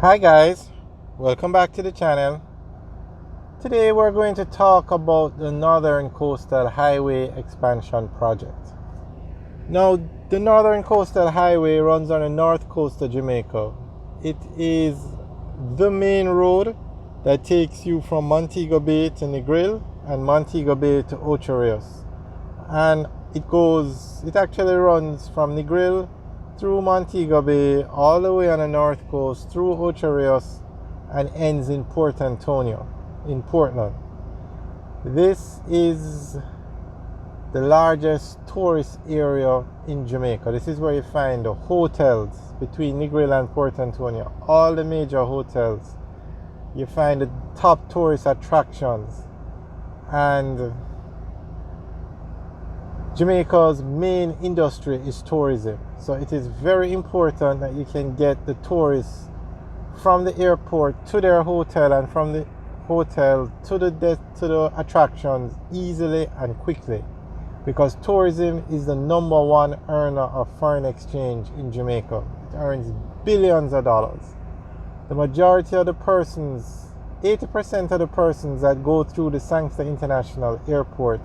Hi guys, welcome back to the channel. Today we're going to talk about the Northern Coastal Highway expansion project. Now, the Northern Coastal Highway runs on the north coast of Jamaica. It is the main road that takes you from Montego Bay to Negril and Montego Bay to Ocho Rios. And it actually runs from Negril through Montego Bay, all the way on the north coast, through Ocho Rios, and ends in Port Antonio, in Portland. This is the largest tourist area in Jamaica. This is where you find the hotels between Negril and Port Antonio, all the major hotels. You find the top tourist attractions, and Jamaica's main industry is tourism. So it is very important that you can get the tourists from the airport to their hotel and from the hotel to the attractions easily and quickly, because tourism is the number one earner of foreign exchange in Jamaica. It earns billions of dollars. The majority of the persons, 80% of the persons that go through the Sangster International Airport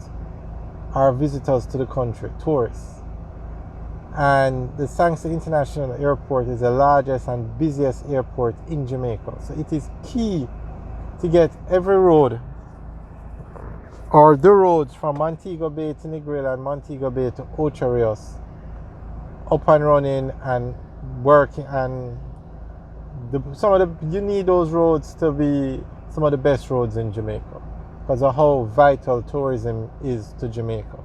are visitors to the country, tourists. And the Sangster International Airport is the largest and busiest airport in Jamaica. So it is key to get every road, or the roads, from Montego Bay to Negril and Montego Bay to Ocho Rios up and running and working. And you need those roads to be some of the best roads in Jamaica, because of how vital tourism is to Jamaica.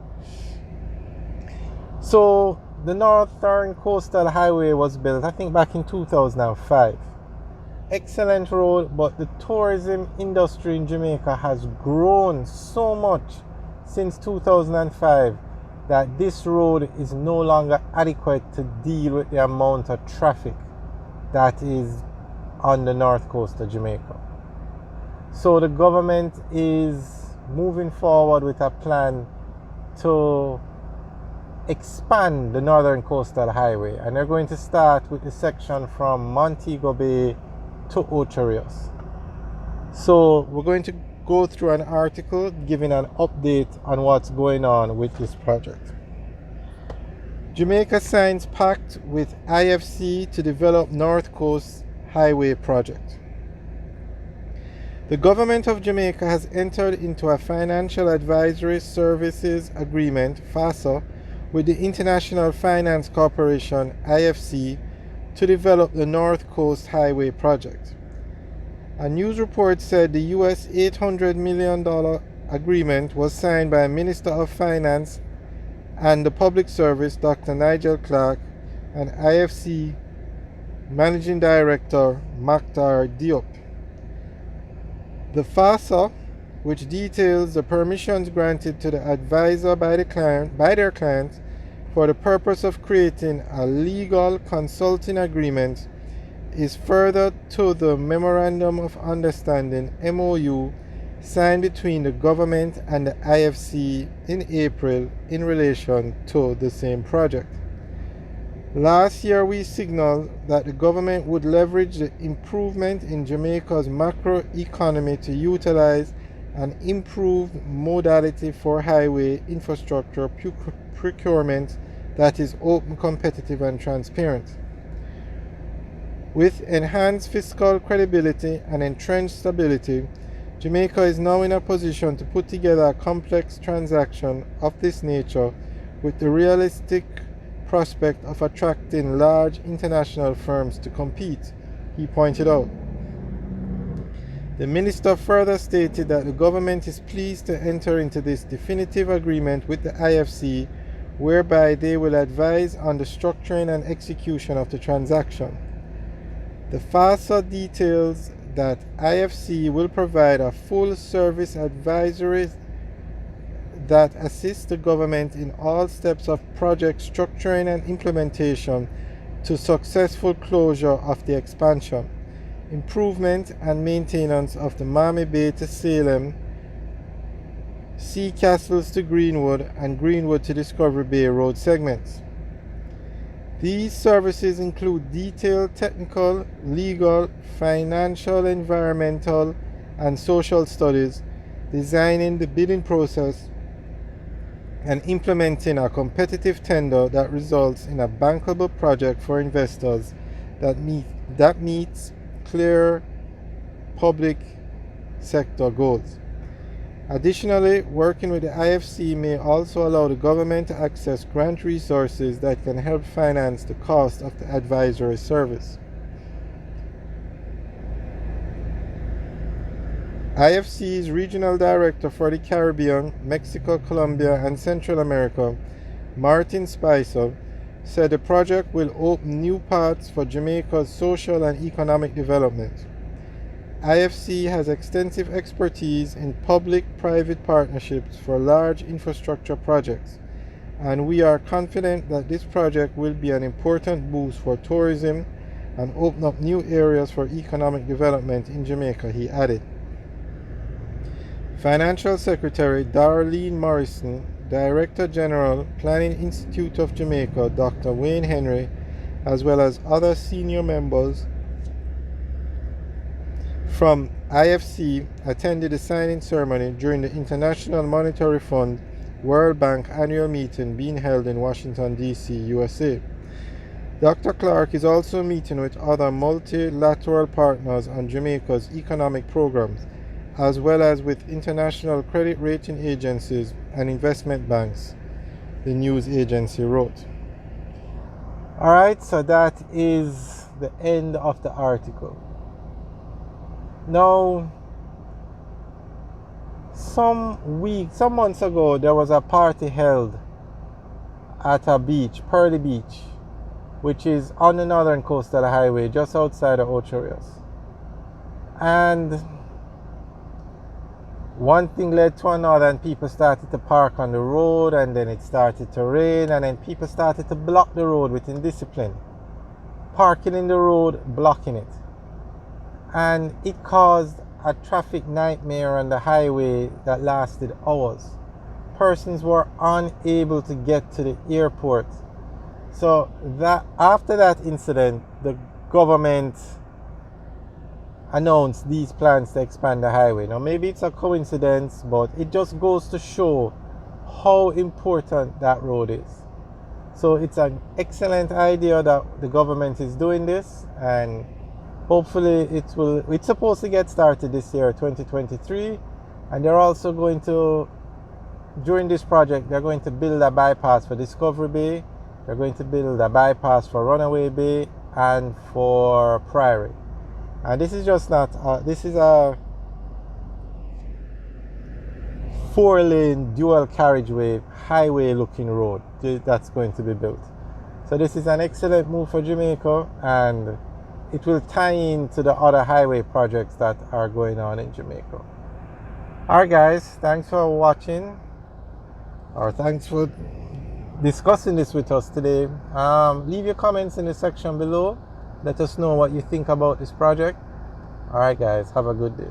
So the Northern Coastal Highway was built, I think, back in 2005. Excellent road, but the tourism industry in Jamaica has grown so much since 2005 that this road is no longer adequate to deal with the amount of traffic that is on the north coast of Jamaica. So the government is moving forward with a plan to expand the Northern Coastal Highway, and they're going to start with the section from Montego Bay to Ocho Rios. So we're going to go through an article giving an update on what's going on with this project. Jamaica signs pact with IFC to develop North Coast Highway project. The government of Jamaica has entered into a financial advisory services agreement, FASA, with the International Finance Corporation, IFC, to develop the North Coast Highway project. A news report said the US $800 million agreement was signed by Minister of Finance and the Public Service, Dr. Nigel Clark, and IFC Managing Director, Maktar Diop. The FASA, which details the permissions granted to the advisor by their client for the purpose of creating a legal consulting agreement, is further to the Memorandum of Understanding (MOU) signed between the government and the IFC in April in relation to the same project. Last year, we signaled that the government would leverage the improvement in Jamaica's macroeconomy to utilize an improved modality for highway infrastructure procurement that is open, competitive, and transparent. With enhanced fiscal credibility and entrenched stability, Jamaica is now in a position to put together a complex transaction of this nature with the realistic prospect of attracting large international firms to compete, he pointed out. The minister further stated that the government is pleased to enter into this definitive agreement with the IFC, whereby they will advise on the structuring and execution of the transaction. The FASA details that IFC will provide a full service advisory that assists the government in all steps of project structuring and implementation to successful closure of the expansion, improvement and maintenance of the Miami Bay to Salem, Sea Castles to Greenwood, and Greenwood to Discovery Bay road segments. These services include detailed technical, legal, financial, environmental, and social studies, designing the bidding process, and implementing a competitive tender that results in a bankable project for investors that meets clear public sector goals. Additionally, working with the IFC may also allow the government to access grant resources that can help finance the cost of the advisory service. IFC's Regional Director for the Caribbean, Mexico, Colombia, and Central America, Martin Spicer, said the project will open new paths for Jamaica's social and economic development. IFC has extensive expertise in public-private partnerships for large infrastructure projects, and we are confident that this project will be an important boost for tourism and open up new areas for economic development in Jamaica, he added. Financial Secretary Darlene Morrison, Director General, Planning Institute of Jamaica, Dr. Wayne Henry, as well as other senior members from IFC attended the signing ceremony during the International Monetary Fund World Bank annual meeting being held in Washington, D.C., USA. Dr. Clark is also meeting with other multilateral partners on Jamaica's economic programs, as well as with international credit rating agencies and investment banks, the news agency wrote. Alright, so that is the end of the article. Now, some months ago, there was a party held at a beach, Pearly Beach, which is on the northern coastal highway, just outside of Ocho Rios. And one thing led to another, and people started to park on the road, and then it started to rain, and then people started to block the road with indiscipline, parking in the road, blocking it. And it caused a traffic nightmare on the highway that lasted hours. Persons were unable to get to the airport. So that after that incident, the government announced these plans to expand the highway. Now maybe it's a coincidence, but it just goes to show how important that road is. So it's an excellent idea that the government is doing this, and hopefully it's supposed to get started this year, 2023, and they're also going to, during this project, they're going to build a bypass for Discovery Bay, they're going to build a bypass for Runaway Bay and for Priory. And this is just not, this is a 4-lane dual carriageway highway looking road that's going to be built. So this is an excellent move for Jamaica, and it will tie into the other highway projects that are going on in Jamaica. Alright guys, thanks for watching, or thanks for discussing this with us today. Leave your comments in the section below. Let us know what you think about this project. Alright guys, have a good day.